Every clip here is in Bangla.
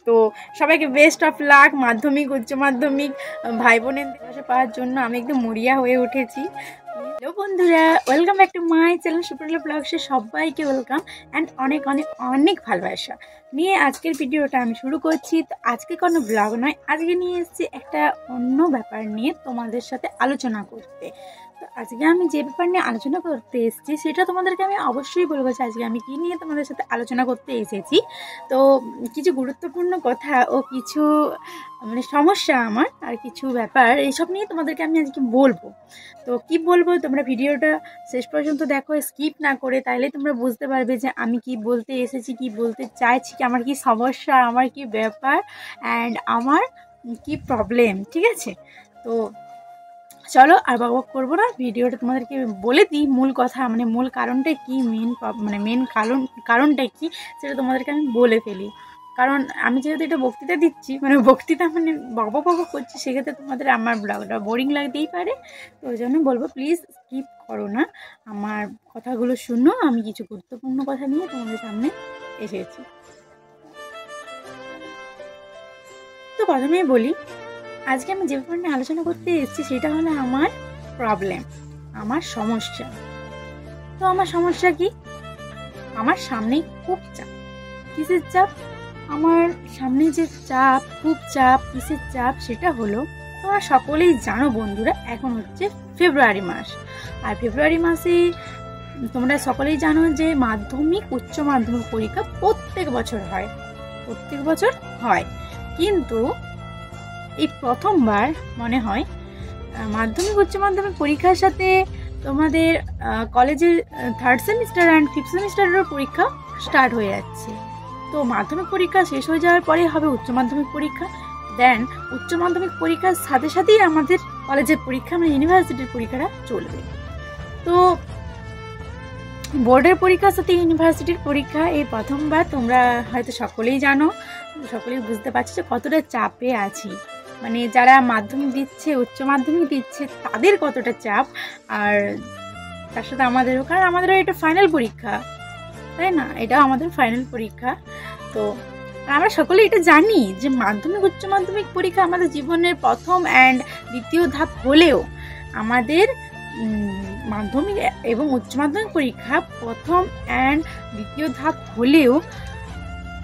তো সবাইকে বেস্ট অফ লাক। মাধ্যমিক উচ্চ মাধ্যমিক ভাই বোনের ভালোবাসা পাওয়ার জন্য আমি একদম মরিয়া হয়ে উঠেছি। হ্যালো বন্ধুরা, welcome back to my channel সুপ্রলা ব্লগসে সবাইকে ওয়েলকাম অ্যান্ড অনেক অনেক অনেক ভালোবাসা নিয়ে আজকের ভিডিওটা আমি শুরু করছি। তো আজকে কোনো ব্লগ নয়, আজকে নিয়ে এসেছি একটা অন্য ব্যাপার নিয়ে তোমাদের সাথে আলোচনা করতে। তো আজকে আমি যে ব্যাপার নিয়ে আলোচনা করতে এসেছি সেটা তোমাদেরকে আমি অবশ্যই বলবো যে আজকে আমি কী নিয়ে তোমাদের সাথে আলোচনা করতে এসেছি। তো কিছু গুরুত্বপূর্ণ কথা ও কিছু সমস্যা আমার আর কিছু ব্যাপার এইসব নিয়ে তোমাদেরকে আমি আজকে বলবো। তো কি বলবো তোমরা ভিডিওটা শেষ পর্যন্ত দেখো, স্কিপ না করে, তাইলে তোমরা বুঝতে পারবে যে আমি কি বলতে এসেছি, কি বলতে চাইছি, আমার কি সমস্যা, আমার কি ব্যাপার অ্যান্ড আমার কি প্রবলেম। ঠিক আছে, তো চলো আর বকবক করবো না, ভিডিওটা তোমাদেরকে বলে দিই মূল কথা, মূল কারণটা কি, মেন কারণটা কি সেটা তোমাদেরকে আমি বলে ফেলি। কারণ আমি যেহেতু এটা বক্তৃতা দিচ্ছি, বক্তৃতা বকবক করছি, সেক্ষেত্রে তোমাদের আমার ব্লগটা বোরিং লাগতেই পারে। তো ওই জন্য বলবো প্লিজ স্কিপ করো না, আমার কথাগুলো শুনো। আমি কিছু গুরুত্বপূর্ণ কথা নিয়ে তোমাদের সামনে এসেছি। তো প্রথমেই বলি, আজকে আমি যে ব্যাপার নিয়ে আলোচনা করতে এসেছি সেটা হলো আমার প্রবলেম, আমার সমস্যা। তো আমার সমস্যা কি? আমার সামনেই খুব চাপ। কিসের চাপ? আমার সামনে যে চাপ, খুব চাপ, কিসের চাপ সেটা হলো, তোমরা সকলেই জানো বন্ধুরা, এখন হচ্ছে ফেব্রুয়ারি মাস। আর ফেব্রুয়ারি মাসে তোমরা সকলেই জানো যে মাধ্যমিক উচ্চ মাধ্যমিক পরীক্ষা প্রত্যেক বছর হয়। কিন্তু এই প্রথমবার মনে হয় মাধ্যমিক উচ্চ মাধ্যমিক পরীক্ষার সাথে তোমাদের কলেজের 3rd সেমিস্টার অ্যান্ড 5th সেমিস্টারেরও পরীক্ষা স্টার্ট হয়ে যাচ্ছে। তো মাধ্যমিক পরীক্ষা শেষ হয়ে যাওয়ার পরে হবে উচ্চ মাধ্যমিক পরীক্ষা। দেন উচ্চ মাধ্যমিক পরীক্ষার সাথে সাথেই আমাদের কলেজের পরীক্ষা, ইউনিভার্সিটির পরীক্ষাটা চলবে। তো বোর্ডের পরীক্ষার সাথে ইউনিভার্সিটির পরীক্ষা এই প্রথমবার। তোমরা হয়তো সকলেই জানো, সকলেই বুঝতে পারছো যে কতটা চাপে আছি। যারা মাধ্যমিক দিচ্ছে, উচ্চ মাধ্যমিক দিচ্ছে, তাদের কতটা চাপ, আর তার সাথে আমাদেরও, কারণ আমাদেরও এটা ফাইনাল পরীক্ষা, তাই না? এটাও আমাদের ফাইনাল পরীক্ষা। তো আমরা সকলে এটা জানি যে মাধ্যমিক উচ্চ মাধ্যমিক পরীক্ষা আমাদের জীবনের প্রথম অ্যান্ড দ্বিতীয় ধাপ হলেও, আমাদের মাধ্যমিক এবং উচ্চ মাধ্যমিক পরীক্ষা প্রথম অ্যান্ড দ্বিতীয় ধাপ হলেও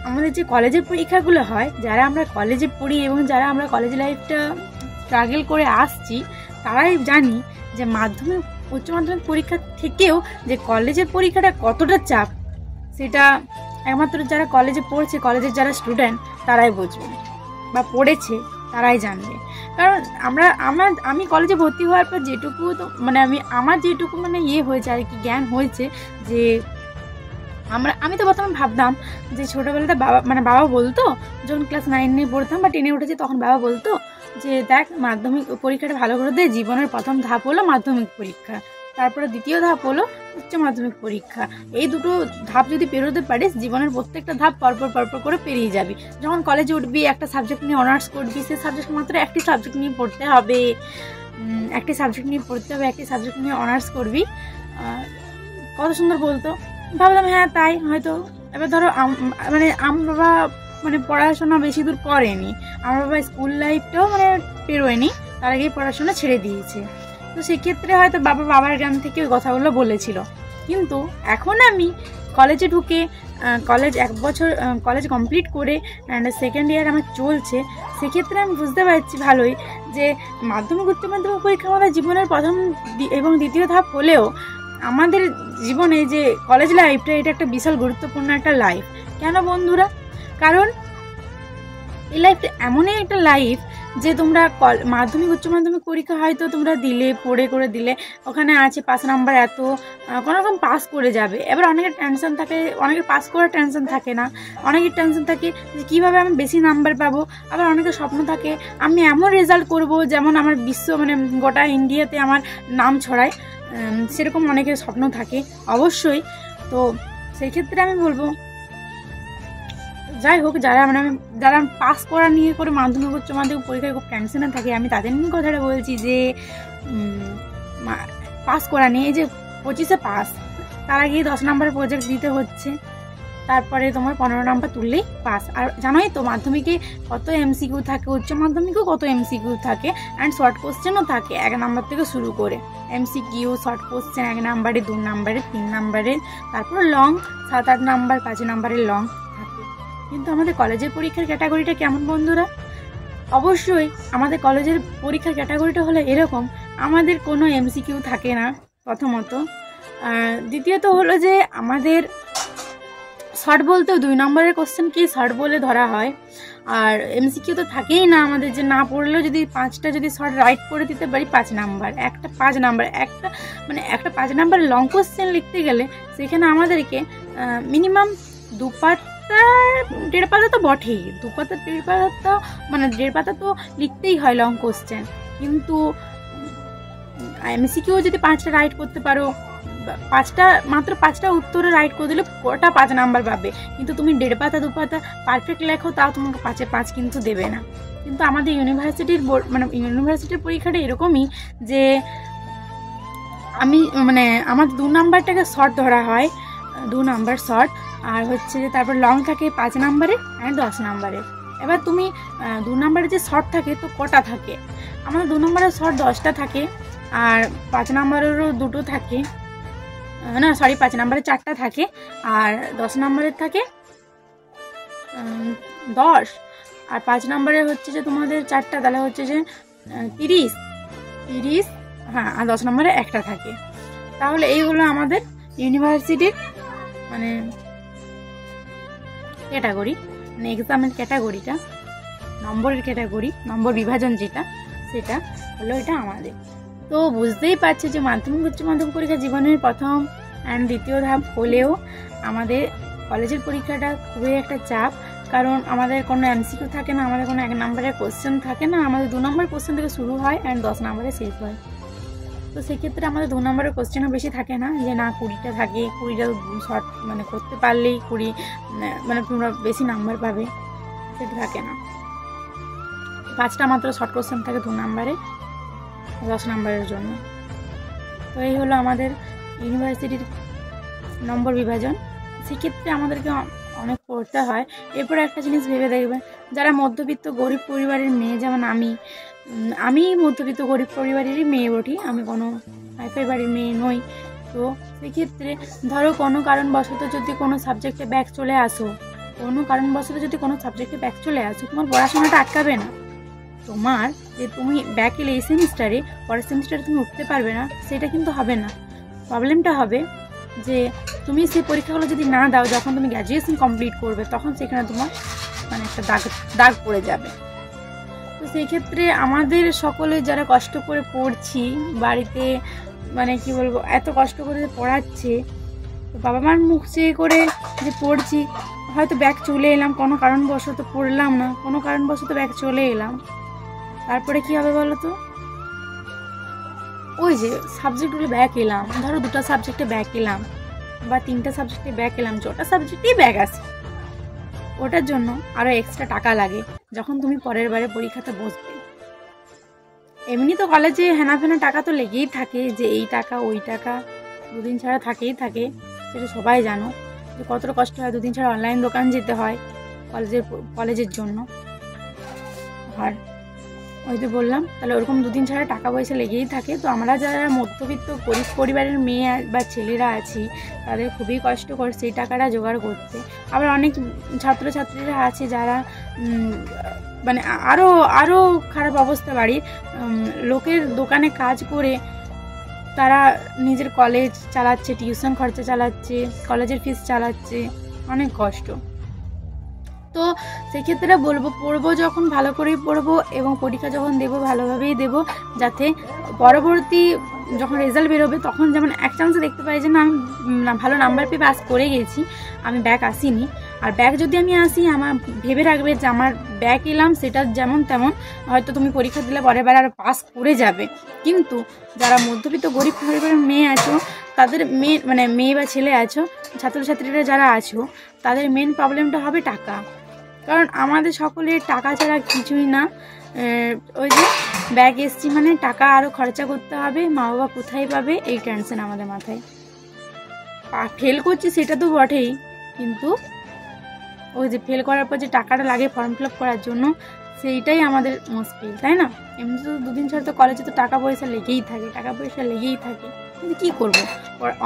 আমাদের যে কলেজের পরীক্ষাগুলো হয়, যারা আমরা কলেজে পড়ি এবং যারা আমরা কলেজ লাইফটা স্ট্রাগল করে আসছি, তারাই জানি যে মাধ্যমিক উচ্চ মাধ্যমিক পরীক্ষা থেকেও যে কলেজের পরীক্ষাটা কতটা চাপ, সেটা একমাত্র যারা কলেজে পড়ছে, কলেজের যারা স্টুডেন্ট, তারাই বুঝবে বা পড়েছে তারাই জানবে। কারণ আমি কলেজে ভর্তি হওয়ার পর যেটুকু আমার যেটুকু হয়েছে আর কি, জ্ঞান হয়েছে, যে আমি তো প্রথমে ভাবতাম যে ছোটোবেলাতে বাবা বলতো, যখন ক্লাস 9-এ পড়তাম বা 10-এ উঠেছি, তখন বাবা বলতো যে দেখ, মাধ্যমিক পরীক্ষাটা ভালো করে দে, জীবনের প্রথম ধাপ হলো মাধ্যমিক পরীক্ষা, তারপরে দ্বিতীয় ধাপ হলো উচ্চ মাধ্যমিক পরীক্ষা। এই দুটো ধাপ যদি পেরোতে পারিস, জীবনের প্রত্যেকটা ধাপ পরপর করে পেরিয়ে যাবি। যখন কলেজে উঠবি, একটা সাবজেক্ট নিয়ে অনার্স করবি, সেই সাবজেক্ট মাত্র একটি সাবজেক্ট নিয়ে পড়তে হবে, একটি সাবজেক্ট নিয়ে অনার্স করবি। কত সুন্দর বলতো, ভাবলাম হ্যাঁ তাই হয়তো। এবার ধরো আমার বাবা পড়াশোনা বেশি দূর করেনি, আমার বাবা স্কুল লাইফটাও পেরোয়নি, তার আগেই পড়াশোনা ছেড়ে দিয়েছে। তো সেক্ষেত্রে হয়তো বাবার জ্ঞান থেকে ওই কথাগুলো বলেছিল। কিন্তু এখন আমি কলেজে ঢুকে, কলেজ 1 বছর কলেজ কমপ্লিট করে অ্যান্ড 2nd ইয়ার আমার চলছে, সেক্ষেত্রে আমি বুঝতে পারছি ভালোই যে মাধ্যমিক উচ্চ মাধ্যমিক পরীক্ষা আমাদের জীবনের প্রথম এবং দ্বিতীয় ধাপ হলেও আমাদের জীবনে যে কলেজ লাইফটা, এটা একটা বিশাল গুরুত্বপূর্ণ একটা লাইফ। কেন বন্ধুরা? কারণ এই লাইফটা এমনই একটা লাইফ যে তোমরা মাধ্যমিক উচ্চ মাধ্যমিক পরীক্ষা হয়তো তোমরা দিলে, পড়ে করে দিলে, ওখানে আছে পাস নাম্বার এত, কোনোরকম পাস করে যাবে। এবার অনেকের টেনশন থাকে, অনেকের পাস করার টেনশন থাকে না, অনেকের টেনশন থাকে যে কীভাবে আমি বেশি নাম্বার পাবো। আবার অনেকের স্বপ্ন থাকে আমি এমন রেজাল্ট করব যেমন আমার গোটা ইন্ডিয়াতে আমার নাম ছড়ায়, সেরকম অনেকের স্বপ্ন থাকে অবশ্যই। তো সেই ক্ষেত্রে আমি বলবো, যাই হোক, যারা পাস করা নিয়ে করে মাধ্যমিক উচ্চ মাধ্যমিক পরীক্ষায় খুব টেনশনে থাকে, আমি তাদের নিয়ে কথাটা বলছি যে পাস করা নিয়ে, এই যে 25-এ পাস, তার আগে 10 নম্বরের প্রজেক্ট দিতে হচ্ছে, তারপরে তোমার 15 নাম্বার তুললেই পাস। আর জানোই তো মাধ্যমিকে কত এমসিকিউ থাকে, উচ্চ মাধ্যমিকেও কত এমসিকিউ থাকে, অ্যান্ড শর্ট কোশ্চেনও থাকে 1 নাম্বার থেকে শুরু করে। এমসিকিউ, শর্ট কোশ্চেন 1 নাম্বারে, 2 নাম্বারে, 3 নাম্বারে, তারপর লং 7-8 নাম্বার, 5 নাম্বারের লং থাকে। কিন্তু আমাদের কলেজের পরীক্ষার ক্যাটাগরিটা কেমন বন্ধুরা? অবশ্যই আমাদের কলেজের পরীক্ষার ক্যাটাগরিটা হলো এরকম, আমাদের কোনো এমসিকিউ থাকে না প্রথমত। দ্বিতীয়ত হলো যে আমাদের শর্ট বলতেও 2 নম্বরের কোশ্চেনকেই শর্ট বলে ধরা হয়। আর এমসিকিউ তো থাকেই না আমাদের, যে না পড়লেও যদি 5টা যদি শর্ট রাইট করে দিতে পারি 5 নাম্বার, একটা 5 নাম্বার, একটা 5 নাম্বার লং কোশ্চেন লিখতে গেলে সেখানে আমাদেরকে মিনিমাম 2 পাতা 1.5 পাতা তো বটেই, 2 পাতা 1.5 পাতা তো মানে 1.5 পাতা তো লিখতেই হয় লং কোশ্চেন। কিন্তু এমসিকিউ যদি 5টা রাইট করতে পারো, মাত্র 5টা উত্তরে রাইট করে দিলে ওটা 5 নাম্বার পাবে। কিন্তু তুমি 1.5 পাতা 2 পাতা পারফেক্ট লেখো, তাও তোমাকে 5-এ 5 কিন্তু দেবে না। কিন্তু আমাদের ইউনিভার্সিটির পরীক্ষাটা এরকমই যে আমার 2 নাম্বারটাকে শর্ট ধরা হয়, 2 নাম্বার শর্ট, আর হচ্ছে যে তারপর লং থাকে 5 নাম্বারে অ্যান্ড 10 নাম্বারে। এবার তুমি 2 নাম্বারে যে শর্ট থাকে তো কটা থাকে? আমাদের 2 নাম্বারের শর্ট 10টা থাকে, আর 5 নাম্বারেরও 2টো থাকে, 5 নাম্বারে 4টা থাকে, আর 10 নাম্বারের থাকে 10, আর 5 নাম্বারে হচ্ছে যে তোমাদের 4টা, তাহলে হচ্ছে যে 30, হ্যাঁ, আর 10 নাম্বারে একটা থাকে। তাহলে এই হলো আমাদের ইউনিভার্সিটির ক্যাটাগরি, এক্সামের ক্যাটাগরিটা, নম্বরের ক্যাটাগরি, নম্বর বিভাজন যেটা, সেটা হলো এটা আমাদের। তো বুঝতেই পারছি যে মাধ্যমিক উচ্চ মাধ্যমিক পরীক্ষা জীবনের প্রথম অ্যান্ড দ্বিতীয় ধাপ হলেও আমাদের কলেজের পরীক্ষাটা খুবই একটা চাপ, কারণ আমাদের কোনো এমসিকিউ থাকে না, আমাদের কোনো 1 নম্বরের কোশ্চেন থাকে না, আমাদের 2 নম্বরের কোশ্চেন থেকে শুরু হয় অ্যান্ড 10 নম্বরে শেষ হয়। তো সেক্ষেত্রে আমাদের 2 নম্বরের কোশ্চেনও বেশি থাকে না, যে না 20টা থাকে, 20টা শর্ট করতে পারলেই 20 তোমরা বেশি নাম্বার পাবে, সেটা থাকে না। 5টা মাত্র শর্ট কোশ্চেন থাকে 2 নম্বরে, 10 নম্বরের জন্য। তো এই হলো আমাদের ইউনিভার্সিটির নম্বর বিভাজন। সেক্ষেত্রে আমাদেরকে অনেক পড়তে হয়। এরপরে একটা জিনিস ভেবে দেখবে, যারা মধ্যবিত্ত গরিব পরিবারের মেয়ে, যেমন আমি মধ্যবিত্ত গরিব পরিবারেরই মেয়ে বটি, আমি কোনো হাইফাই বাড়ির মেয়ে নই। তো সেক্ষেত্রে ধরো কোনো কারণবশত যদি কোনো সাবজেক্টে ব্যাক চলে আসো, তোমার পড়াশোনাটা আটকাবে না। তোমার যে তুমি ব্যাক এলে এই সেমিস্টারে, পরের সেমিস্টারে তুমি উঠতে পারবে না, সেটা কিন্তু হবে না। প্রবলেমটা হবে যে তুমি সেই পরীক্ষাগুলো যদি না দাও, যখন তুমি গ্র্যাজুয়েশন কমপ্লিট করবে, তখন সেখানে তোমার একটা দাগ পড়ে যাবে। তো সেই ক্ষেত্রে আমাদের সকলে যারা কষ্ট করে পড়ছি বাড়িতে, কি বলবো, এত কষ্ট করে পড়াচ্ছে, তো বাবা মার মুখ চেয়ে করে যে পড়ছি, হয়তো ব্যাক চলে এলাম, কোনো কারণবশত পড়লাম না, কোনো কারণবশত ব্যাক চলে এলাম, তারপরে কি হবে বলো তো? ওই যে সাবজেক্টগুলো ব্যাক এলাম, ধরো 2টা সাবজেক্টে ব্যাক এলাম বা 3টা সাবজেক্টে ব্যাক এলাম, 6টা সাবজেক্টেই ব্যাক আসে, ওটার জন্য আরও এক্সট্রা টাকা লাগে যখন তুমি পরের বারে পরীক্ষাতে বসবে। এমনি তো কলেজে হেনাফেনা টাকা তো লেগেই থাকে, যে এই টাকা ওই টাকা 2 দিন ছাড়া থাকেই থাকে, সেটা সবাই জানো যে কতটা কষ্ট হয়। 2 দিন ছাড়া অনলাইন দোকান যেতে হয় কলেজের জন্য। আর ওই তো বললাম, তাহলে ওরকম 2 দিন ছাড়া টাকা পয়সা লেগেই থাকে। তো আমরা যারা মধ্যবিত্ত গরিব পরিবারের মেয়ে বা ছেলেরা আছি, তাদের খুবই কষ্টকর সেই টাকাটা জোগাড় করতে। আবার অনেক ছাত্রছাত্রীরা আছে যারা আরও খারাপ অবস্থা বাড়ির, লোকের দোকানে কাজ করে তারা নিজের কলেজ চালাচ্ছে, টিউশন খরচা চালাচ্ছে, কলেজের ফিস চালাচ্ছে, অনেক কষ্ট। তো সেক্ষেত্রে বলবো, পড়বো যখন ভালো করেই পড়বো, এবং পরীক্ষা যখন দেবো ভালোভাবেই দেবো, যাতে পরবর্তী যখন রেজাল্ট বেরোবে তখন যেমন এক চান্সে দেখতে পাই যে না, আমি ভালো নাম্বার পেয়ে পাস করে গেছি, আমি ব্যাক আসিনি। আর ব্যাক যদি আমি আসি, আমার ভেবে রাখবে যে আমার ব্যাক এলাম, সেটা যেমন তেমন হয়তো তুমি পরীক্ষা দিলে পরের বার আর পাস করে যাবে। কিন্তু যারা মধ্যবিত্ত গরিব পরিবারের মেয়ে আছো, তাদের মেয়ে বা ছেলে আছো, ছাত্রছাত্রীরা যারা আছো, তাদের মেন প্রবলেমটা হবে টাকা। কারণ আমাদের সকলের টাকা ছাড়া কিছুই না। ওই যে ব্যাগ এসছি মানে টাকা আরও খরচা করতে হবে, মা বাবা কোথায় পাবে, এই টেনশন আমাদের মাথায়। ফেল করছি সেটা তো বটেই, কিন্তু ওই যে ফেল করার পর যে টাকাটা লাগে ফর্ম ফিল আপ করার জন্য, সেইটাই আমাদের মুশকিল, তাই না? এমনি তো দুদিন ছাড়া তো কলেজে তো টাকা পয়সা লেগেই থাকে, কিন্তু কী করবো,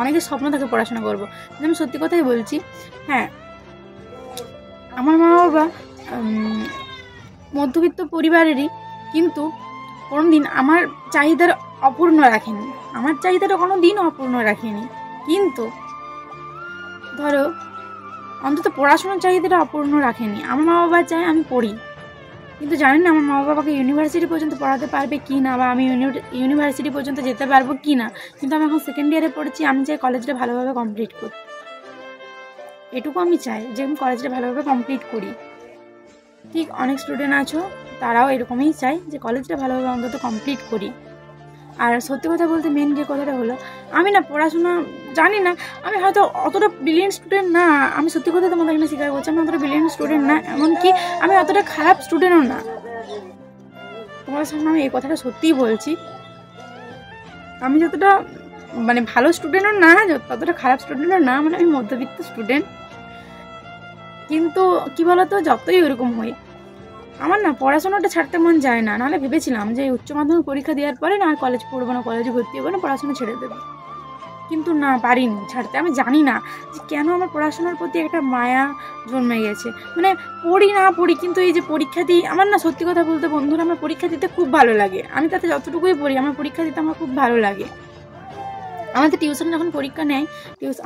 অনেকের স্বপ্ন থাকে পড়াশোনা করবো। আমি সত্যি কথাই বলছি, হ্যাঁ আমার মা বাবা মধ্যবিত্ত পরিবারেরই, কিন্তু কোনোদিন আমার চাহিদার অপূর্ণ রাখেনি, আমার চাহিদাটা কোনো দিন অপূর্ণ রাখেনি। কিন্তু ধরো অন্তত পড়াশোনার চাহিদাটা অপূর্ণ রাখেনি। আমার মা বাবা চায় আমি পড়ি, কিন্তু জানি না আমার মা বাবাকে ইউনিভার্সিটি পর্যন্ত পড়াতে পারবে কি না, বা আমি ইউনিভার্সিটি পর্যন্ত যেতে পারবো কি না। কিন্তু আমি এখন সেকেন্ড ইয়ারে পড়ছি, আমি চাই কলেজটা ভালোভাবে কমপ্লিট করতে, এটুকু আমি চাই যে আমি কলেজটা ভালোভাবে কমপ্লিট করি। ঠিক অনেক স্টুডেন্ট আছো তারাও এরকমই চাই যে কলেজটা ভালোভাবে অন্তত কমপ্লিট করি। আর সত্যি কথা বলতে মেন যে কথাটা হলো, আমি না পড়াশোনা জানি না, আমি হয়তো অতটা ব্রিলিয়েন্ট স্টুডেন্ট না, আমি সত্যি কথা তোমাদের এখানে স্বীকার করছি, আমি অতটা ব্রিলিয়েন্ট স্টুডেন্ট না, এমনকি আমি অতটা খারাপ স্টুডেন্টও না। তোমার সামনে আমি এই কথাটা সত্যিই বলছি, আমি যতটা মানে ভালো স্টুডেন্টও না, ততটা খারাপ স্টুডেন্টও না, মানে আমি মধ্যবিত্ত স্টুডেন্ট। কিন্তু কি বলতো, যতই ওরকম হয় আমার না পড়াশোনাটা ছাড়তে মন যায় না। নাহলে ভেবেছিলাম যে উচ্চ মাধ্যমিক পরীক্ষা দেওয়ার পরে না আর কলেজ পড়বো না, কলেজে ভর্তি হবো না, পড়াশোনা ছেড়ে দেবো, কিন্তু না পারিনি ছাড়তে। আমি জানি না যে কেন আমার পড়াশোনার প্রতি একটা মায়া জন্মে গেছে, মানে পড়ি না পড়ি, কিন্তু এই যে পরীক্ষা দিই, আমার না সত্যি কথা বলতে বন্ধুরা আমার পরীক্ষা দিতে খুব ভালো লাগে। আমি তাতে যতটুকুই পড়ি আমার পরীক্ষা দিতে আমার খুব ভালো লাগে। আমাদের টিউশনে যখন পরীক্ষা নেয়,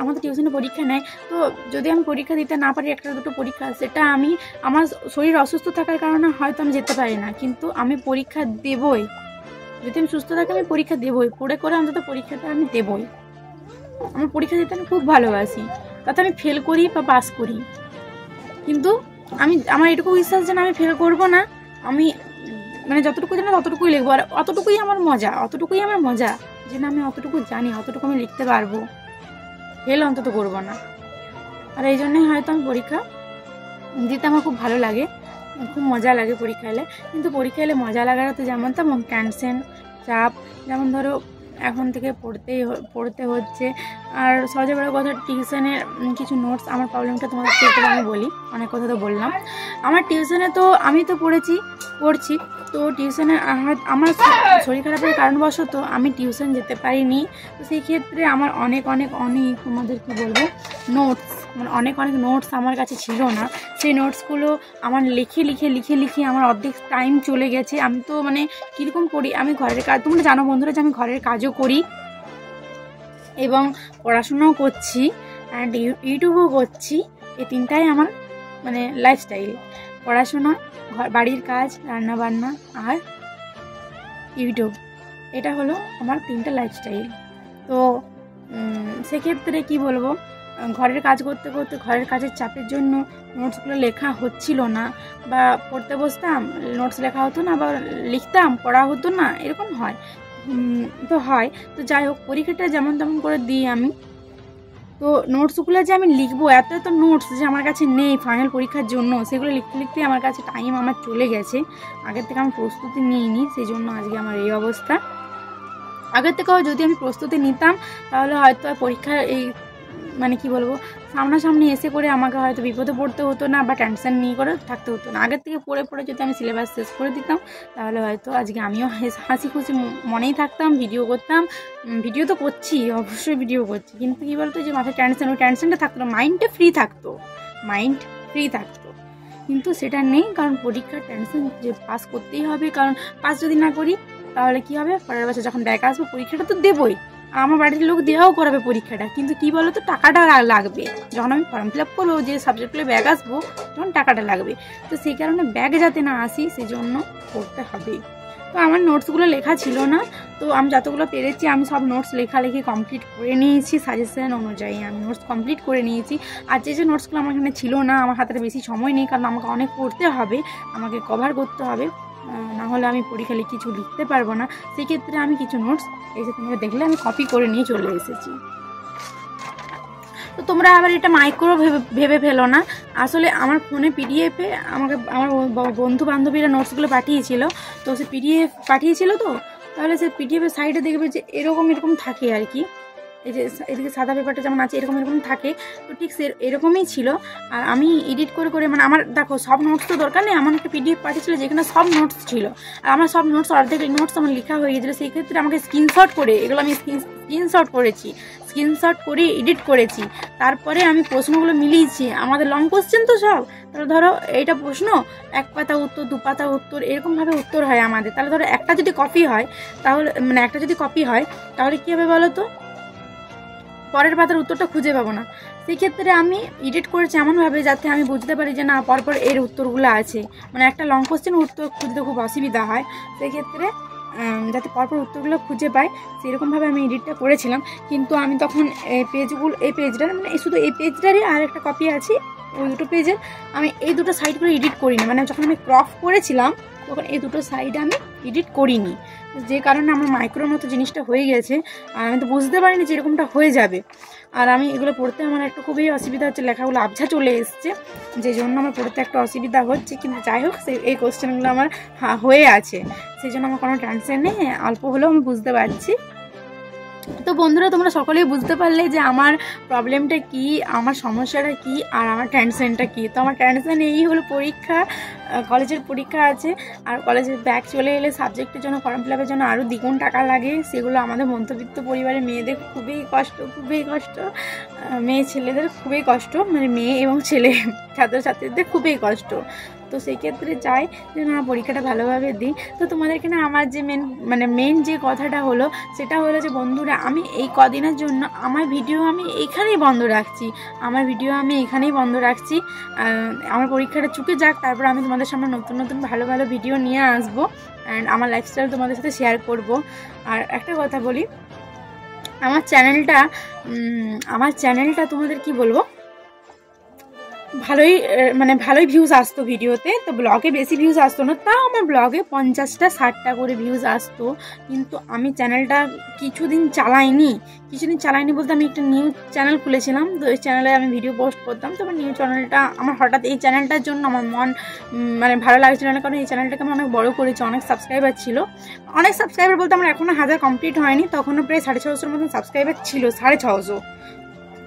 আমাদের টিউশনে পরীক্ষা নেয়, তো যদি আমি পরীক্ষা দিতে না পারি একটা দুটো পরীক্ষা, সেটা আমি আমার শরীর অসুস্থ থাকার কারণে হয়তো আমি যেতে পারি না, কিন্তু আমি পরীক্ষা দেবই। যদি আমি সুস্থ থাকি আমি পরীক্ষা দেবই, পড়ে করে অন্তত পরীক্ষাটা আমি দেবই। আমার পরীক্ষা দিতে আমি খুব ভালোবাসি, তাতে আমি ফেল করি বা পাস করি, কিন্তু আমার এটুকু বিশ্বাস যে আমি ফেল করবো না, আমি মানে যতটুকু জানি ততটুকুই লিখবো, আর অতটুকুই আমার মজা যে না আমি অতটুকু জানি, অতটুকু আমি লিখতে পারবো, ফেল অন্তত করবো না। আর এই জন্যই হয়তো আমি পরীক্ষা দিতে আমার খুব ভালো লাগে, খুব মজা লাগে পরীক্ষা এলে। কিন্তু পরীক্ষা এলে মজা লাগার তো যেমন তেমন টেনশন চাপ, যেমন ধরো এখন থেকে পড়তে হচ্ছে। আর সহজে বড় কথা, টিউশনের কিছু নোটস, আমার প্রবলেমটা তোমাদেরকে একটু আমি বলি, অনেক কথা তো বললাম। আমার টিউশনে তো আমি তো পড়ছি, তো টিউশনে আমার শরীর খারাপের কারণবশত আমি টিউশন যেতে পারিনি। তো সেই ক্ষেত্রে আমার অনেক তোমাদের কী বলবো, নোটস, মানে অনেক নোটস আমার কাছে ছিল না। সেই নোটসগুলো আমার লিখে আমার অর্ধেক টাইম চলে গেছে। আমি তো মানে কীরকম করি, আমি ঘরের কাজ, তোমরা জানো বন্ধুরা যে আমি ঘরের কাজও করি এবং পড়াশোনাও করছি অ্যান্ড ইউটিউবও করছি। এই তিনটাই আমার মানে লাইফস্টাইল, পড়াশোনা, বাড়ির কাজ, রান্নাবান্না আর ইউটিউব, এটা হলো আমার তিনটা লাইফস্টাইল। তো সেক্ষেত্রে কি বলবো, ঘরের কাজ করতে করতে ঘরের কাজের চাপের জন্য নোটসগুলো লেখা হচ্ছিল না, বা পড়তে বসতাম নোটস লেখা হতো না, বা লিখতাম পড়া হতো না, এরকম হয়। তো যাই হোক, পরীক্ষাটা যেমন তেমন করে দিই আমি। তো নোটসগুলো যে আমি লিখবো, এত নোটস যে আমার কাছে নেই ফাইনাল পরীক্ষার জন্য, সেগুলো লিখতে আমার কাছে টাইম আমার চলে গেছে। আগের থেকে আমি প্রস্তুতি নিইনি, সেই জন্য আজকে আমার এই অবস্থা। আগের থেকেও যদি আমি প্রস্তুতি নিতাম তাহলে হয়তো পরীক্ষার এই মানে কি বলবো, সামনাসামনি এসে করে আমাকে হয়তো বিপদে পড়তে হতো না, বা টেনশন নিয়ে করে থাকতে হতো না। আগের থেকে পড়ে যদি আমি সিলেবাস শেষ করে দিতাম তাহলে হয়তো আজকে আমিও হাসি খুশি মনেই থাকতাম, ভিডিও করতাম। ভিডিও তো করছি, অবশ্যই ভিডিও করছি, কিন্তু কী বলতো, যে মাথায় টেনশন, ওই টেনশনটা থাকতো না, মাইন্ড ফ্রি থাকতো। কিন্তু সেটা নেই, কারণ পরীক্ষার টেনশন যে পাস করতেই হবে, কারণ পাস যদি না করি তাহলে কি হবে, পরের বছর যখন ব্যাক আসবে পরীক্ষাটা তো দেবই, আমার বাড়ির লোক দেওয়াও করাবে পরীক্ষাটা, কিন্তু কি বলো তো, টাকাটা লাগবে। যখন আমি ফর্ম ফিল আপ করবো, যে সাবজেক্টগুলো ব্যাগ আসবো, তখন টাকাটা লাগবে। তো সেই কারণে ব্যাগ যাতে না আসি, সেই জন্য করতে হবে। তো আমার নোটসগুলো লেখা ছিল না, তো আমি যতগুলো পেরেছি আমি সব নোটস লেখালেখি কমপ্লিট করে নিয়েছি, সাজেশন অনুযায়ী আমি নোটস কমপ্লিট করে নিয়েছি। আর যে নোটসগুলো আমার এখানে ছিল না, আমার হাতে বেশি সময় নেই, কারণ আমাকে অনেক পড়তে হবে, আমাকে কভার করতে হবে, না হলে আমি পরীক্ষায় কিছু লিখতে পারবো না। সেক্ষেত্রে আমি কিছু নোটস এই যে তোমরা দেখলে আমি কপি করে নিয়ে চলে এসেছি। তো তোমরা আবার এটা মাইক্রো ভেবে ফেলো না, আসলে আমার ফোনে পিডিএফে আমাকে আমার বন্ধু বান্ধবীরা নোটসগুলো পাঠিয়েছিল, তো সে পিডিএফ পাঠিয়েছিল, তো তাহলে সে পিডিএফের সাইডে দেখবে যে এরকম থাকে আর কি, এই যে এদিকে সাদা পেপারটা যেমন আছে এরকম এরকম থাকে, তো ঠিক এরকমই ছিল। আর আমি এডিট করে করে মানে আমার দেখো সব নোটস তো দরকার নেই, আমার একটা PDF পাঠিয়েছিল যেখানে সব নোটস ছিল, আর আমার সব নোটস অর্ধেক নোটস আমার লেখা হয়ে গেছিলো। সেই ক্ষেত্রে আমাকে স্ক্রিনশট করে এগুলো আমি স্ক্রিনশট করেছি, স্ক্রিনশট করে এডিট করেছি, তারপরে আমি প্রশ্নগুলো মিলিয়েছি। আমাদের লং কোশ্চেন তো সব, তাহলে ধরো এইটা প্রশ্ন 1 পাতা উত্তর 2 পাতা উত্তর এরকমভাবে উত্তর হয় আমাদের। তাহলে ধরো একটা যদি কপি হয় তাহলে মানে একটা যদি কপি হয় তাহলে কী হবে বলো তো, পরের পাতার উত্তরটা খুঁজে পাবো না। সেই ক্ষেত্রে আমি এডিট করেছি এমনভাবে যাতে আমি বুঝতে পারি যে না পরপর এর উত্তরগুলো আছে, মানে একটা লং কোশ্চেন উত্তর খুঁজতে খুব অসুবিধা হয়, সেই ক্ষেত্রে যাতে পরপর উত্তরগুলো খুঁজে পাই সেরকমভাবে আমি এডিটটা করেছিলাম। কিন্তু আমি তখন এই পেজটার মানে শুধু এই পেজটারই আর একটা কপি আছে ওই দুটো পেজের, আমি এই দুটো সাইড করে এডিট করিনি। মানে যখন আমি ক্রপ করেছিলাম তখন এই দুটো সাইডে আমি এডিট করিনি, যে কারণে আমার মাইক্রোর মতো জিনিসটা হয়ে গেছে। আর আমি তো বুঝতে পারিনি যে এরকমটা হয়ে যাবে। আর আমি এগুলো পড়তে আমার একটা খুবই অসুবিধা হচ্ছে, লেখাগুলো আবঝা চলে এসছে, যে জন্য আমার পড়তে একটা অসুবিধা হচ্ছে। কিন্তু যাই হোক এই কোশ্চেনগুলো আমার হয়ে আছে, সেই জন্য আমার কোনো টেনশন নেই, অল্প হলেও আমি বুঝতে পারছি। তো বন্ধুরা তোমরা সকলেই বুঝতে পারলে যে আমার প্রবলেমটা কি, আমার সমস্যাটা কি, আর আমার টেনশনটা কি। তো আমার টেনশন এই হলো পরীক্ষা, কলেজের পরীক্ষা আছে, আর কলেজের ব্যাক চলে এলে সাবজেক্টের জন্য ফর্ম ফিল আপের জন্য আরও দ্বিগুণ টাকা লাগে। সেগুলো আমাদের মধ্যবিত্ত পরিবারের মেয়েদের খুবই কষ্ট, মেয়ে ছেলেদের খুবই কষ্ট, মানে মেয়ে এবং ছেলে ছাত্রছাত্রীদের খুবই কষ্ট। তো সেই ক্ষেত্রে চাই যে না পরীক্ষাটা ভালোভাবে দিই। তো তোমাদেরকে না আমার যে মেন যে কথাটা হলো সেটা হলো যে বন্ধুরা আমি এই কদিনের জন্য আমার ভিডিও আমি এখানেই বন্ধ রাখছি, আমার পরীক্ষাটা চুকে যাক, তারপর আমি তোমাদের সামনে নতুন ভালো ভিডিও নিয়ে আসবো, অ্যান্ড আমার লাইফস্টাইল তোমাদের সাথে শেয়ার করব। আর একটা কথা বলি, আমার চ্যানেলটা তোমাদের কি বলবো, ভালোই ভিউজ আসতো ভিডিওতে, তো ব্লগে বেশি ভিউজ আসতো না, তাও আমার ব্লগে 50-60টা করে ভিউজ আসতো। কিন্তু আমি চ্যানেলটা কিছুদিন চালাইনি বলতে আমি একটা নিউ চ্যানেল খুলেছিলাম, তো এই চ্যানেলে আমি ভিডিও পোস্ট করতাম। তো নিউ চ্যানেলটা আমার হঠাৎ এই চ্যানেলটার জন্য আমার মন ভালো লাগছিল না, কারণ এই চ্যানেলটাকে আমি অনেক বড় করেছি, অনেক সাবস্ক্রাইবার ছিল, অনেক সাবস্ক্রাইবার বলতে আমার এখনও 1000 কমপ্লিট হয়নি, তখনও প্রায় 650-র মতন সাবস্ক্রাইবার ছিল, 650।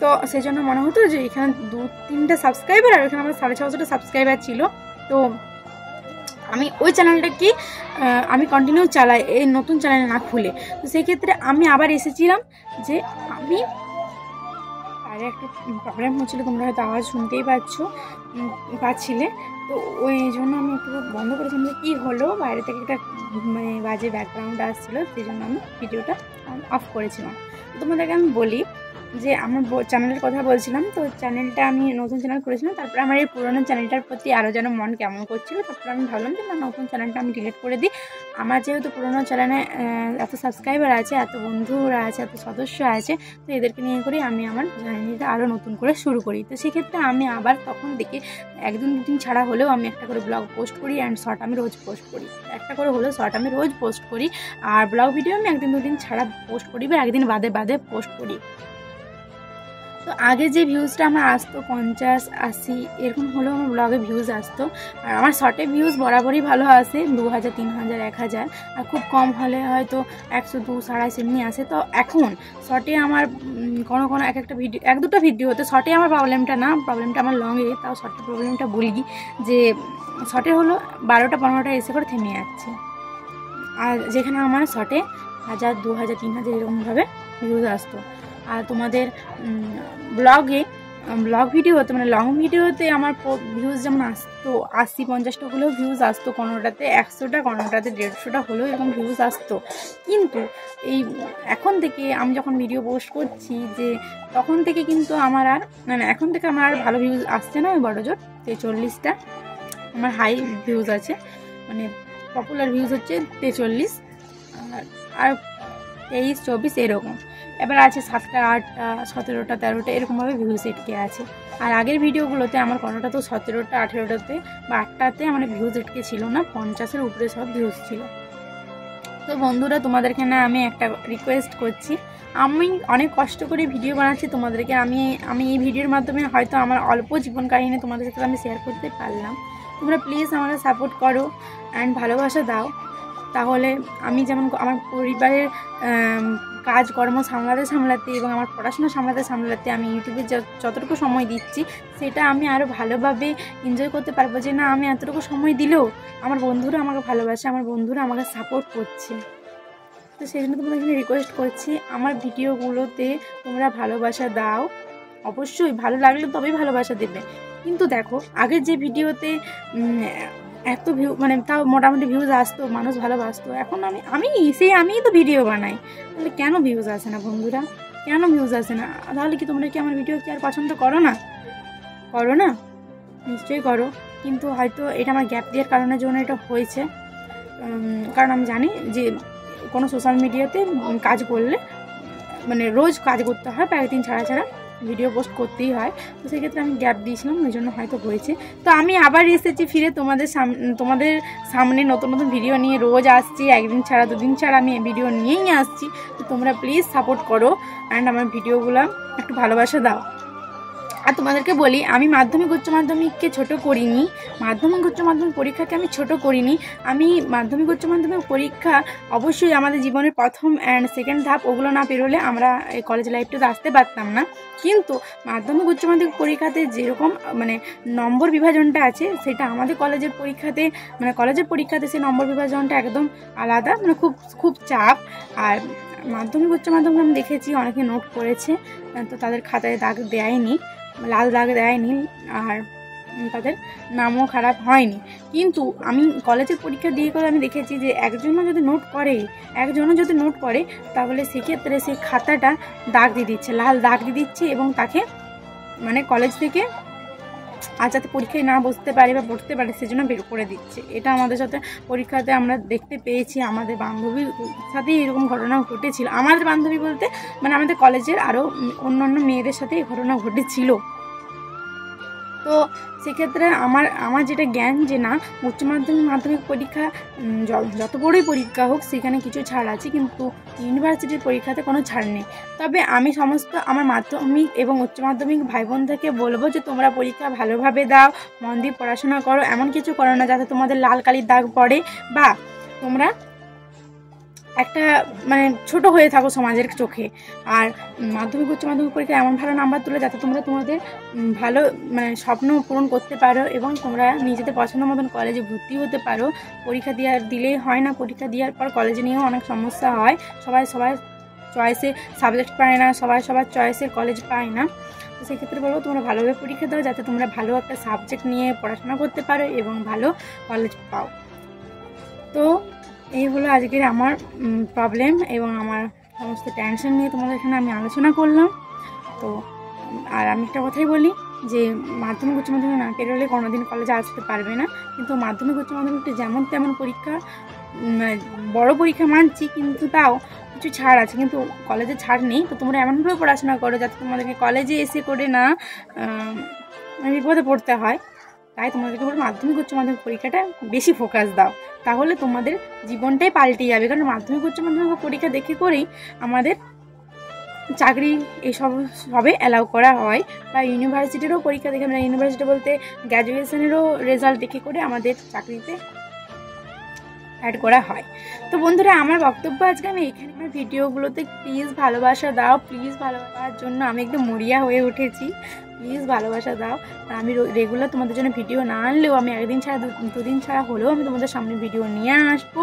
তো সেই জন্য মনে হতো যে এখানে 2-3টা সাবস্ক্রাইবার আর এখানে আমার 650টা সাবস্ক্রাইবার ছিল। তো আমি ওই চ্যানেলটাকে আমি কন্টিনিউ চালাই, এই নতুন চ্যানেল না খুলে। তো সেই ক্ষেত্রে আমি আবার এসেছিলাম যে আমি বাইরে একটা প্রবলেম হচ্ছিলো, তোমরা হয়তো আওয়াজ শুনতেই পাচ্ছিলে, তো ওই জন্য আমি একটু বন্ধ করেছিলাম যে কী হলো, বাইরে থেকে একটা বাজে ব্যাকগ্রাউন্ড আসছিলো, সেই জন্য আমি ভিডিওটা অফ করেছিলাম। তোমাদেরকে আমি বলি যে আমার চ্যানেলের কথা বলছিলাম, তো চ্যানেলটা আমি নতুন চ্যানেল করেছিলাম, তারপরে আমার এই পুরোনো চ্যানেলটার প্রতি আরও যেন মন কেমন করছিল, তারপরে আমি ভাবলাম যে না নতুন চ্যানেলটা আমি ডিলিট করে দিই। আমার যেহেতু পুরোনো চ্যানেলে এত সাবস্ক্রাইবার আছে, এত বন্ধুরা আছে, এত সদস্য আছে, তো এদেরকে নিয়ে করে আমি আমার জার্নিটা আরও নতুন করে শুরু করি। তো সেক্ষেত্রে আমি আবার তখন দেখি 1-2 দিন ছাড়া হলেও আমি একটা করে ব্লগ পোস্ট করি, অ্যান্ড শর্ট আমি রোজ পোস্ট করি, একটা করে হলেও শর্ট আমি রোজ পোস্ট করি, আর ব্লগ ভিডিও আমি 1-2 দিন ছাড়া পোস্ট করি বা একদিন বাদে পোস্ট করি। তো আগে যে ভিউজটা আমার আসতো 50-80 এরকম হলেও আমার ব্লগে ভিউজ আসতো, আর আমার শর্টে ভিউজ বরাবরই ভালো আসে, 2000, 3000, 1000, আর খুব কম হলে হয়তো 100, 200 এমনি আসে। তো এখন শর্টে আমার কোনো একটা ভিডিও 1-2টা ভিডিও হতে শর্টে আমার প্রবলেমটা আমার লংয়ে, তাও শর্টের প্রবলেমটা বলি যে শর্টে হলো 12টা-15টা এসে করে থেমে যাচ্ছে, আর যেখানে আমার শর্টে 1000, 2000, 3000 এরকমভাবে ভিউজ আসতো। আর তোমাদের ব্লগ ভিডিওতে লং ভিডিওতে আমার ভিউজ যেমন আসতো 80-50টা হলেও ভিউজ আসতো, কোনোটাতে 100টা, কোনোটাতে 150টা হলেও এরকম ভিউজ আসতো। কিন্তু এই এখন থেকে আমি যখন ভিডিও পোস্ট করছি যে তখন থেকে কিন্তু আমার আর এখন থেকে আমার আর ভালো ভিউজ আসছে না, ওই বড়জোর 43টা আমার হাই ভিউজ আছে, পপুলার ভিউজ হচ্ছে 43, আর 23-24 এরকম। এবার আছে 7টা, 8টা, 17টা, 13টা এরকমভাবে ভিউজ এটকে আছে। আর আগের ভিডিওগুলোতে আমার কোনোটা তো 17টা, 18টাতে বা 8টাতে আমার ভিউজ এটকে ছিল না, 50-এর উপরে সব ভিউজ ছিল। তো বন্ধুরা তোমাদেরকে না আমি একটা রিকোয়েস্ট করছি, আমি অনেক কষ্ট করে ভিডিও বানাচ্ছি তোমাদেরকে, আমি এই ভিডিওর মাধ্যমে হয়তো আমার অল্প জীবন কাহিনী তোমাদের সাথে আমি শেয়ার করতে পারলাম। তোমরা প্লিজ আমাকে সাপোর্ট করো অ্যান্ড ভালোবাসা দাও, তাহলে আমি যেমন আমার পরিবারের কাজকর্ম সামলাতে এবং আমার পড়াশোনা সামলাতে আমি ইউটিউবে যতটুকু সময় দিচ্ছি সেটা আমি আরও ভালোভাবে এনজয় করতে পারবো, যে না আমি এতটুকু সময় দিলেও আমার বন্ধুরা আমাকে ভালোবাসে, আমার বন্ধুরা আমাকে সাপোর্ট করছে। তো সেই জন্য তোমাদের এখানে রিকোয়েস্ট করছি, আমার ভিডিওগুলোতে তোমরা ভালোবাসা দাও। অবশ্যই ভালো লাগলে তবেই ভালোবাসা দেবে। কিন্তু দেখো আগের যে ভিডিওতে এত ভিউ মানে তাও মোটামুটি ভিউজ আসতো, মানুষ ভালোবাসতো, এখন আমিই তো ভিডিও বানাই, তাহলে কেন ভিউজ আসে না বন্ধুরা? কেন ভিউজ আসে না? তাহলে কি তোমরা কি আমার ভিডিও কি আর পছন্দ করো না? নিশ্চয়ই করো, কিন্তু হয়তো এটা আমার গ্যাপ দেওয়ার কারণের জন্য এটা হয়েছে। কারণ আমি জানি যে কোনো সোশ্যাল মিডিয়াতে কাজ করলে মানে রোজ কাজ করতে হয়, একদিন ছাড়া ভিডিও পোস্ট করতেই হয়। তো সেক্ষেত্রে আমি গ্যাপ দিয়েছিলাম, ওই জন্য হয়তো হয়েছে। তো আমি আবার এসেছি ফিরে তোমাদের সামনে নতুন ভিডিও নিয়ে রোজ আসছি, একদিন ছাড়া দুদিন ছাড়া আমি ভিডিও নিয়েই আসছি। তো তোমরা প্লিজ সাপোর্ট করো অ্যান্ড আমার ভিডিওগুলো একটু ভালোবাসা দাও। আর তোমাদেরকে বলি, আমি মাধ্যমিক উচ্চ মাধ্যমিককে ছোটো করিনি, মাধ্যমিক উচ্চ মাধ্যমিক পরীক্ষাকে আমি ছোটো করিনি। আমি মাধ্যমিক উচ্চ মাধ্যমিক পরীক্ষা অবশ্যই আমাদের জীবনের প্রথম অ্যান্ড সেকেন্ড ধাপ, ওগুলো না পেরোলে আমরা এই কলেজ লাইফটাতে আসতে পারতাম না। কিন্তু মাধ্যমিক উচ্চ মাধ্যমিক পরীক্ষাতে যেরকম মানে নম্বর বিভাজনটা আছে, সেটা আমাদের কলেজের পরীক্ষাতে সেই নম্বর বিভাজনটা একদম আলাদা, মানে খুব চাপ। আর মাধ্যমিক উচ্চ মাধ্যমিক আমি দেখেছি অনেকে নোট করেছে, তো তাদের খাতায় দাগ দেয়নি, লাল দাগ দেয়নি, আর তাদের নামও খারাপ হয়নি। কিন্তু আমি কলেজের পরীক্ষা দিয়ে করে আমি দেখেছি যে একজনও যদি নোট করে তাহলে সেক্ষেত্রে সেই খাতাটা দাগ দিয়ে দিচ্ছে, লাল দাগ দিয়ে দিচ্ছে, এবং তাকে মানে কলেজ থেকে আর যাতে পরীক্ষায় না বসতে পারে বা পড়তে পারে সেজন্য বের করে দিচ্ছে। এটা আমাদের সাথে পরীক্ষাতে আমরা দেখতে পেয়েছি, আমাদের বান্ধবীর সাথেই এরকম ঘটনা ঘটেছিল। আমাদের বান্ধবী বলতে মানে আমাদের কলেজের আরও অন্যান্য মেয়েদের সাথে এই ঘটনা ঘটেছিল। তো সেক্ষেত্রে আমার যেটা জ্ঞান যে না, উচ্চ মাধ্যমিক পরীক্ষা যত বড়ই পরীক্ষা হোক সেখানে কিছু ছাড় আছে, কিন্তু ইউনিভার্সিটির পরীক্ষাতে কোনো ছাড় নেই। তবে আমি সমস্ত আমার মাধ্যমিক এবং উচ্চ মাধ্যমিক ভাই বোনদেরকে বলবো যে তোমরা পরীক্ষা ভালোভাবে দাও, মন দিয়ে পড়াশোনা করো, এমন কিছু করো না যাতে তোমাদের লাল কালির দাগ পড়ে বা তোমরা একটা মানে ছোট হয়ে থাকো সমাজের চোখে। আর মাধ্যমিক উচ্চ মাধ্যমিক পরীক্ষা এমন ভালো নাম্বার তুলে যাতে তোমরা তোমাদের ভালো মানে স্বপ্ন পূরণ করতে পারো এবং তোমরা নিজেদের পছন্দ মতন কলেজে ভর্তি হতে পারো। পরীক্ষা দিলেই হয় না, পরীক্ষা দেওয়ার পর কলেজে নিয়েও অনেক সমস্যা হয়, সবাই চয়েসে সাবজেক্ট পায় না, সবার চয়েসের কলেজ পায় না। তো সেক্ষেত্রে বলবো তোমরা ভালোভাবে পরীক্ষা দাও যাতে তোমরা ভালো একটা সাবজেক্ট নিয়ে পড়াশোনা করতে পারো এবং ভালো কলেজ পাও। তো এই হলো আজকের আমার প্রবলেম এবং আমার সমস্ত টেনশন নিয়ে তোমাদের এখানে আমি আলোচনা করলাম। তো আর আমি একটা কথাই বলি যে মাধ্যমিক উচ্চ মাধ্যমিক না পেরোলে কোনোদিন কলেজে আসতে পারবে না, কিন্তু মাধ্যমিক উচ্চ মাধ্যমিকটা যেমন তেমন পরীক্ষা, বড় পরীক্ষা মানছি, কিন্তু তাও কিছু ছাড় আছে, কিন্তু কলেজে ছাড় নেই। তো তোমরা এমনভাবে পড়াশোনা করো যাতে তোমাদেরকে কলেজে এসে করে না বিপদে পড়তে হয়। তাই তোমাদেরকে বলবো মাধ্যমিক উচ্চ মাধ্যমিক পরীক্ষাটা বেশি ফোকাস দাও, তাহলে তোমাদের জীবনটাই পাল্টে যাবে। কারণ মাধ্যমিক উচ্চ মাধ্যমিক পরীক্ষা দেখে করেই আমাদের চাকরি এইসব সবে অ্যালাউ করা হয়, বা ইউনিভার্সিটিরও পরীক্ষা দেখে, মানে ইউনিভার্সিটি বলতে গ্র্যাজুয়েশনেরও রেজাল্ট দেখে করে আমাদের চাকরিতে অ্যাড করা হয়। তো বন্ধুরা আমার বক্তব্য আজকে আমি এখানে, আমার ভিডিওগুলোতে প্লিজ ভালোবাসা দাও, প্লিজ ভালোবাসার জন্য আমি একদম মরিয়া হয়ে উঠেছি, প্লিজ ভালোবাসা দাও। আর আমি রেগুলার তোমাদের জন্য ভিডিও না আনলেও আমি একদিন ছাড়া দুদিন ছাড়া হলেও আমি তোমাদের সামনে ভিডিও নিয়ে আসবো।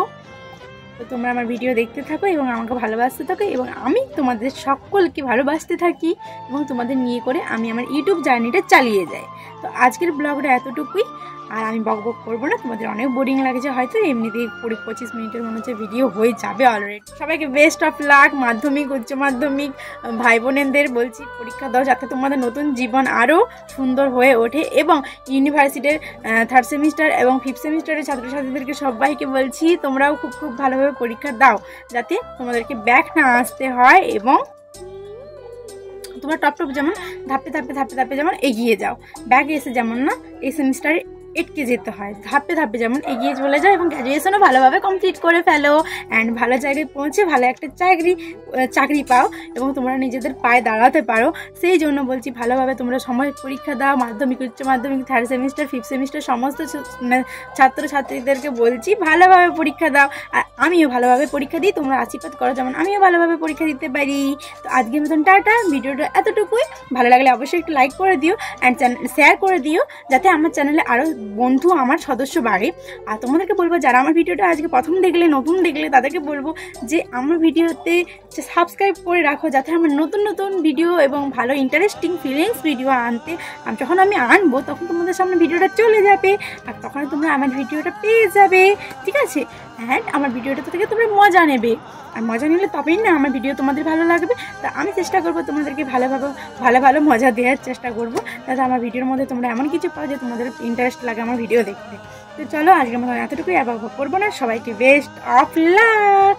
তো তোমরা আমার ভিডিও দেখতে থাকো এবং আমাকে ভালোবাসতে থাকো এবং আমি তোমাদের সকলকে ভালোবাসতে থাকি এবং তোমাদের নিয়ে করে আমি আমার ইউটিউব জার্নিটা চালিয়ে যাই। তো আজকের ব্লগটা এতটুকুই, আর আমি বকবক করবো না, তোমাদের অনেক বোরিং লাগছে হয়তো, এমনিতেই 20-25 মিনিটের মনে হচ্ছে ভিডিও হয়ে যাবে অলরেডি। সবাইকে বেস্ট অফ লাক। মাধ্যমিক উচ্চ মাধ্যমিক ভাই বোনেদের বলছি পরীক্ষা দাও যাতে তোমাদের নতুন জীবন আরও সুন্দর হয়ে ওঠে, এবং ইউনিভার্সিটির 3rd সেমিস্টার এবং 5th সেমিস্টারের ছাত্রছাত্রীদেরকে সবাইকে বলছি তোমরাও খুব ভালোভাবে পরীক্ষা দাও যাতে তোমাদেরকে ব্যাক না আসতে হয় এবং তোমরা টপ যেমন ধাপে ধাপে যেমন এগিয়ে যাও, ব্যাক এসে যেমন না এই সেমিস্টারে এটকে যেতে হয়, ধাপে ধাপে যেমন এগিয়ে চলে যায় এবং গ্র্যাজুয়েশনও ভালোভাবে কমপ্লিট করে ফেলো অ্যান্ড ভালো জায়গায় পৌঁছে ভালো একটা চাকরি পাও এবং তোমরা নিজেদের পায়ে দাঁড়াতে পারো। সেই জন্য বলছি ভালোভাবে তোমরা সময় পরীক্ষা দাও, মাধ্যমিক, উচ্চ মাধ্যমিক, 3rd সেমিস্টার, 5th সেমিস্টার, সমস্ত ছাত্রছাত্রীদেরকে বলছি ভালোভাবে পরীক্ষা দাও। আর আমিও ভালোভাবে পরীক্ষা দিই, তোমরা আশীর্বাদ করো যেমন আমিও ভালোভাবে পরীক্ষা দিতে পারি। তো আজকের মতন টাটা, ভিডিওটা এতটুকুই। ভালো লাগলে অবশ্যই একটু লাইক করে দিও অ্যান্ড শেয়ার করে দিও যাতে আমার চ্যানেলে আরও বন্ধু আমার সদস্য বাড়ে। আর তোমাদেরকে বলবো যারা আমার ভিডিওটা আজকে প্রথম দেখলে, নতুন দেখলে, তাদেরকে বলবো যে আমার ভিডিওতে সাবস্ক্রাইব করে রাখো যাতে আমার নতুন নতুন ভিডিও এবং ভালো ইন্টারেস্টিং ফিলিংস ভিডিও যখন আমি আনবো তখন তোমাদের সামনে ভিডিওটা চলে যাবে আর তখন তোমরা আমার ভিডিওটা পেয়ে যাবে, ঠিক আছে? অ্যান্ড আমার ভিডিওটা থেকে তোমরা মজা নেবে, আর মজা নিলে তবেই না আমার ভিডিও তোমাদের ভালো লাগবে। তা আমি চেষ্টা করবো তোমাদেরকে ভালো মজা দেওয়ার চেষ্টা করবো যাতে আমার ভিডিওর মধ্যে তোমরা এমন কিছু পাও যে তোমাদের ইন্টারেস্ট লাগে আমার ভিডিও দেখতে। তো চলো আজকের মতো এতটুকুই, আবার করবো না। সবাইকে বেস্ট অফ লাক।